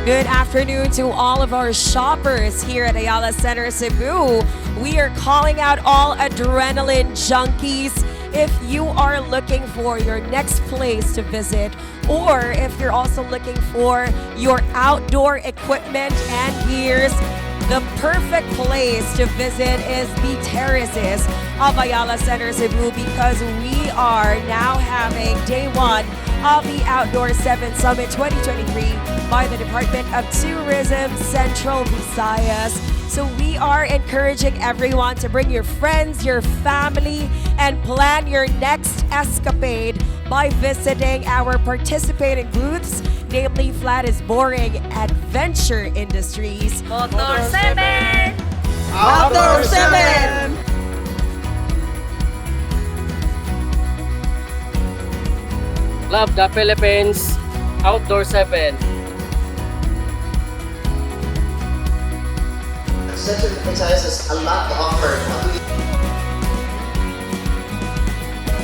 Good afternoon to all of our shoppers here at Ayala Center, Cebu. We are calling out all adrenaline junkies. If you are looking for your next place to visit, or if you're also looking for your outdoor equipment and gears, the perfect place to visit is the terraces of Ayala Center, Cebu, because we are now having day one of the Outdoors 7 Summit 2023 by the Department of Tourism, Central Visayas. So we are encouraging everyone to bring your friends, your family, and plan your next escapade by visiting our participating booths, namely Flat is Boring, Adventure Industries, Motor 7! Outdoor 7! Love the Philippines, Outdoor 7. Central Visayas has a lot to offer.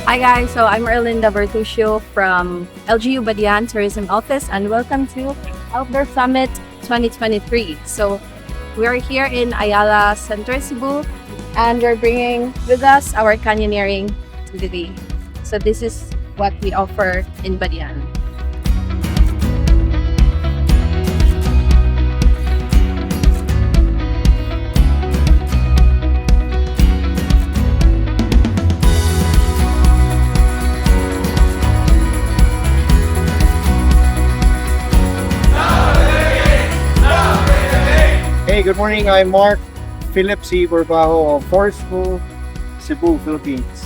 Hi guys, so I'm Erlinda Bertuccio from LGU Badian Tourism Office and welcome to Outdoor Summit 2023. So we are here in Ayala Center, Cebu, and we're bringing with us our canyoneering today. So this is what we offer in Badian. Hey, good morning. I'm Mark Philip C. Borbajo of Forceful, Cebu, Philippines.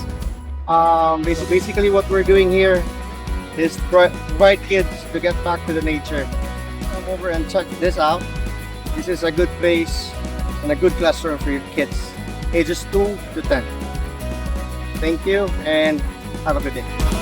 Basically what we're doing here is provide kids to get back to the nature. Come over and check this out. This is a good place and a good classroom for your kids, ages 2 to 10. Thank you and have a good day.